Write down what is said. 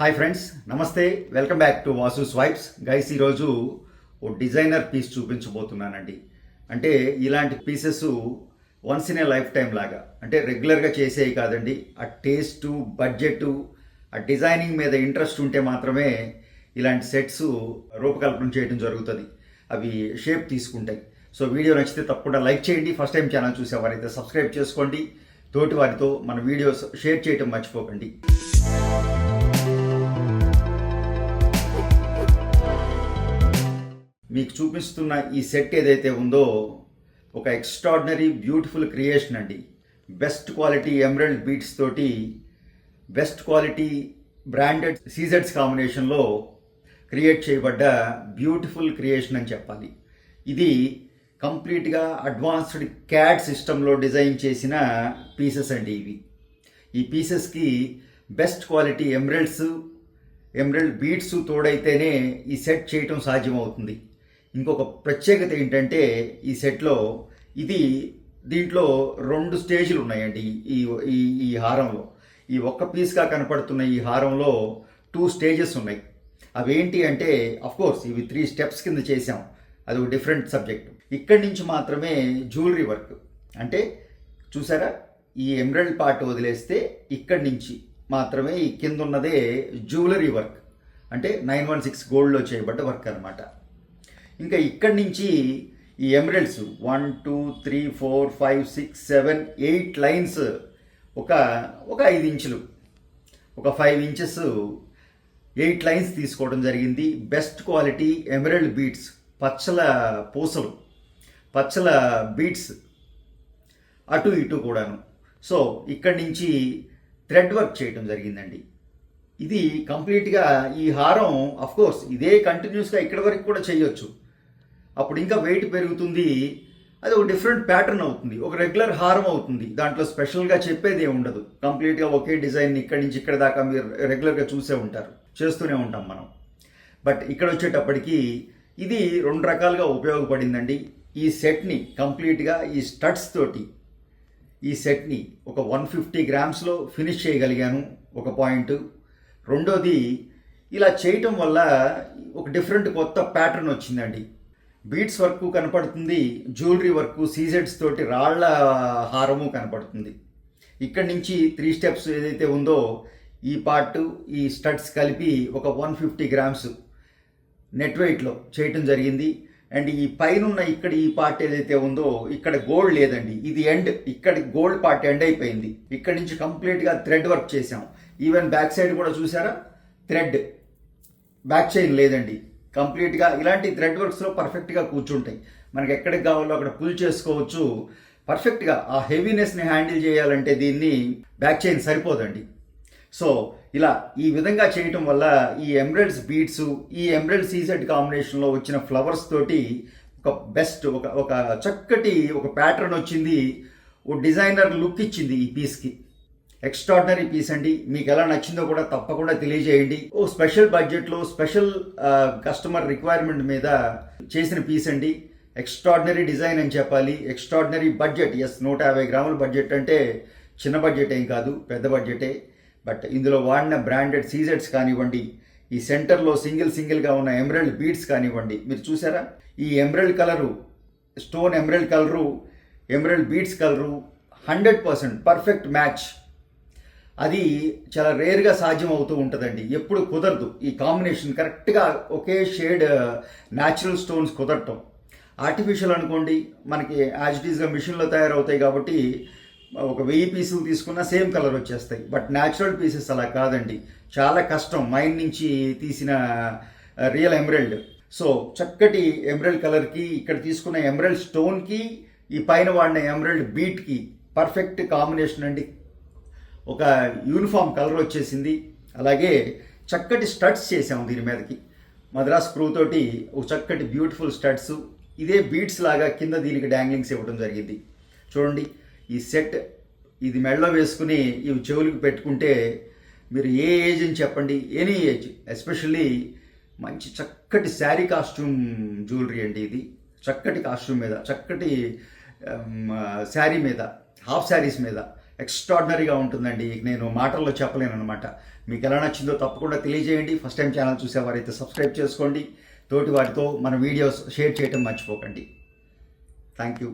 Hi friends, నమస్తే. Welcome back to Vasu swipes. Guys, ఈరోజు ఓ designer piece చూపించబోతున్నానండి. అంటే ఇలాంటి pieces once in a life time లాగా, అంటే రెగ్యులర్గా చేసేవి కాదండి. ఆ టేస్టు, బడ్జెట్, ఆ డిజైనింగ్ మీద ఇంట్రెస్ట్ ఉంటే మాత్రమే ఇలాంటి సెట్స్ రూపకల్పన చేయడం జరుగుతుంది. అవి షేప్ తీసుకుంటాయి. సో వీడియో నచ్చితే తప్పకుండా లైక్ చేయండి. ఫస్ట్ టైం ఛానల్ చూసేవారైతే సబ్స్క్రైబ్ చేసుకోండి. తోటి వారితో మన వీడియోస్ షేర్ చేయడం మర్చిపోకండి. మీకు చూపిస్తున్న ఈ సెట్ ఏదైతే ఉందో ఒక ఎక్స్ట్రాడినరీ బ్యూటిఫుల్ క్రియేషన్ అండి. బెస్ట్ క్వాలిటీ ఎమరల్డ్ బీట్స్ తోటి బెస్ట్ క్వాలిటీ బ్రాండెడ్ సీజెడ్స్ కాంబినేషన్లో క్రియేట్ చేయబడ్డ బ్యూటిఫుల్ క్రియేషన్ అని చెప్పాలి. ఇది కంప్లీట్గా అడ్వాన్స్డ్ క్యాడ్ సిస్టంలో డిజైన్ చేసిన పీసెస్ అండి ఇవి. ఈ పీసెస్కి బెస్ట్ క్వాలిటీ ఎమరల్డ్ బీట్స్ తోడైతేనే ఈ సెట్ చేయటం సాధ్యమవుతుంది. ఇంకొక ప్రత్యేకత ఏంటంటే ఈ సెట్లో దీంట్లో 2 స్టేజ్లు ఉన్నాయండి. ఈ ఈ ఈ హారంలో ఈ ఒక్క పీస్గా కనపడుతున్న ఈ హారంలో 2 స్టేజెస్ ఉన్నాయి. అవేంటి అంటే, అఫ్కోర్స్ ఇవి 3 స్టెప్స్ కింద చేసాం, అది ఒక డిఫరెంట్ సబ్జెక్ట్. ఇక్కడి నుంచి మాత్రమే జ్యువెలరీ వర్క్, అంటే చూసారా, ఈ ఎమరల్డ్ పార్ట్ వదిలేస్తే ఇక్కడి నుంచి మాత్రమే ఈ కింద ఉన్నదే జ్యువెలరీ వర్క్, అంటే 916 గోల్డ్లో చేయబడ్డ వర్క్ అనమాట. ఇంకా ఇక్కడి నుంచి ఈ ఎమరల్డ్స్ 1 2 3 4 5 6 7 8 లైన్స్ ఒక 5 ఇంచులు, ఒక 5 ఇంచెస్ 8 లైన్స్ తీసుకోవడం జరిగింది. బెస్ట్ క్వాలిటీ ఎమరల్డ్ బీట్స్, పచ్చల పూసలు, పచ్చల బీట్స్ అటు ఇటు కూడాను. సో ఇక్కడి నుంచి థ్రెడ్ వర్క్ చేయడం జరిగిందండి. ఇది కంప్లీట్గా ఈ హారం అఫ్కోర్స్ ఇదే కంటిన్యూస్గా ఇక్కడి వరకు కూడా చేయొచ్చు. అప్పుడు ఇంకా వెయిట్ పెరుగుతుంది, అది ఒక డిఫరెంట్ ప్యాటర్న్ అవుతుంది, ఒక రెగ్యులర్ హారం అవుతుంది. దాంట్లో స్పెషల్గా చెప్పేది ఏమి ఉండదు. కంప్లీట్గా ఒకే డిజైన్ ఇక్కడి నుంచి ఇక్కడ దాకా మీరు రెగ్యులర్గా చూసే ఉంటారు, చేస్తూనే ఉంటాం మనం. బట్ ఇక్కడ వచ్చేటప్పటికి ఇది 2 రకాలుగా ఉపయోగపడిందండి. ఈ సెట్ని కంప్లీట్గా ఈ స్టడ్స్ తోటి ఈ సెట్ని ఒక 150 గ్రామ్స్లో ఫినిష్ చేయగలిగాను, ఒక పాయింట్. రెండోది, ఇలా చేయటం వల్ల ఒక డిఫరెంట్ కొత్త ప్యాటర్న్ వచ్చిందండి. బీట్స్ వర్క్ కనపడుతుంది, జ్యువెలరీ వర్క్, సీజెడ్స్ తోటి రాళ్ల హారము కనపడుతుంది. ఇక్కడి నుంచి 3 స్టెప్స్ ఏదైతే ఉందో ఈ పార్ట్, ఈ స్టడ్స్ కలిపి ఒక 150 గ్రామ్స్ నెట్ వెయిట్లో చేయటం జరిగింది. అండ్ ఈ పైన ఇక్కడ ఈ పార్ట్ ఏదైతే ఉందో ఇక్కడ గోల్డ్ లేదండి, ఇది ఎండ్. ఇక్కడ గోల్డ్ పార్ట్ ఎండ్ అయిపోయింది. ఇక్కడ నుంచి కంప్లీట్గా థ్రెడ్ వర్క్ చేసాం. ఈవెన్ బ్యాక్ సైడ్ కూడా చూసారా, థ్రెడ్, బ్యాక్ చైన్ లేదండి. కంప్లీట్గా ఇలాంటి థ్రెడ్ వర్క్స్లో పర్ఫెక్ట్గా కూర్చుంటాయి. మనకి ఎక్కడికి కావాలో అక్కడ పుల్ చేసుకోవచ్చు. పర్ఫెక్ట్గా ఆ హెవీనెస్ని హ్యాండిల్ చేయాలంటే దీన్ని బ్యాక్ చైన్ సరిపోదండి. సో ఇలా ఈ విధంగా చేయటం వల్ల ఈ ఎమరల్డ్స్ బీడ్స్, ఈ ఎమరల్డ్ సీజెడ్ కాంబినేషన్లో వచ్చిన ఫ్లవర్స్ తోటి ఒక బెస్ట్ ఒక చక్కటి ఒక ప్యాటర్న్ వచ్చింది, ఓ డిజైనర్ లుక్ ఇచ్చింది ఈ పీస్కి. ఎక్స్ట్రాడినరీ పీస్ అండి. మీకు ఎలా నచ్చిందో కూడా తప్పకుండా తెలియజేయండి. ఓ స్పెషల్ బడ్జెట్లో స్పెషల్ కస్టమర్ రిక్వైర్మెంట్ మీద చేసిన పీస్ అండి. ఎక్స్ట్రాడినరీ డిజైన్ అని చెప్పాలి, ఎక్స్ట్రాడినరీ బడ్జెట్. 150 గ్రాముల బడ్జెట్ అంటే చిన్న బడ్జెట్ ఏం కాదు, పెద్ద బడ్జెటే. బట్ ఇందులో వాడిన బ్రాండెడ్ సీజెడ్స్ కానివ్వండి, ఈ సెంటర్లో సింగిల్గా ఉన్న ఎమరల్డ్ బీడ్స్ కానివ్వండి, మీరు చూసారా, ఈ emerald colour, stone emerald colour, emerald beads colour 100% perfect match. అది చాలా రేర్గా సాధ్యం అవుతూ ఉంటుందండి, ఎప్పుడు కుదరదు ఈ కాంబినేషన్. కరెక్ట్గా ఒకే షేడ్ న్యాచురల్ స్టోన్స్ కుదరటం. ఆర్టిఫిషియల్ అనుకోండి, మనకి యాజ్ ఇట్ ఈస్గా మిషన్లో తయారవుతాయి కాబట్టి ఒక 1000 పీసులు తీసుకున్నా సేమ్ కలర్ వచ్చేస్తాయి. బట్ న్యాచురల్ పీసెస్ అలా కాదండి, చాలా కష్టం. మైన్ నుంచి తీసిన రియల్ ఎమరల్డ్. సో చక్కటి ఎమరల్డ్ కలర్కి, ఇక్కడ తీసుకున్న ఎమరల్డ్ స్టోన్కి, ఈ పైన వాడిన ఎమరల్డ్ బీట్కి పర్ఫెక్ట్ కాంబినేషన్ అండి. ఒక యూనిఫామ్ కలర్ వచ్చేసింది. అలాగే చక్కటి స్టడ్స్ చేసాము దీని మీదకి, మద్రాస్ స్క్రూ తోటి ఒక చక్కటి బ్యూటిఫుల్ స్టడ్స్. ఇదే బీట్స్ లాగా కింద దీనికి డాంగ్లింగ్స్ ఇవ్వడం జరిగింది. చూడండి, ఈ సెట్ ఇది మెడలో వేసుకుని ఇవి చెవులకు పెట్టుకుంటే మీరు ఏ ఏజ్ అని చెప్పండి, ఎనీ ఏజ్, ఎస్పెషల్లీ మంచి చక్కటి శారీ కాస్ట్యూమ్ జ్యువెలరీ అండి ఇది. చక్కటి కాస్ట్యూమ్ మీద, చక్కటి శారీ మీద, హాఫ్ శారీస్ మీద ఎక్స్ట్రాడినరీగా ఉంటుందండి. నేను మాటల్లో చెప్పలేను అనమాట. మీకు ఎలా నచ్చిందో తప్పకుండా తెలియజేయండి. ఫస్ట్ టైం ఛానల్ చూసేవారైతే సబ్స్క్రైబ్ చేసుకోండి. తోటి వారితో మన వీడియోస్ షేర్ చేయడం మర్చిపోకండి. Thank you.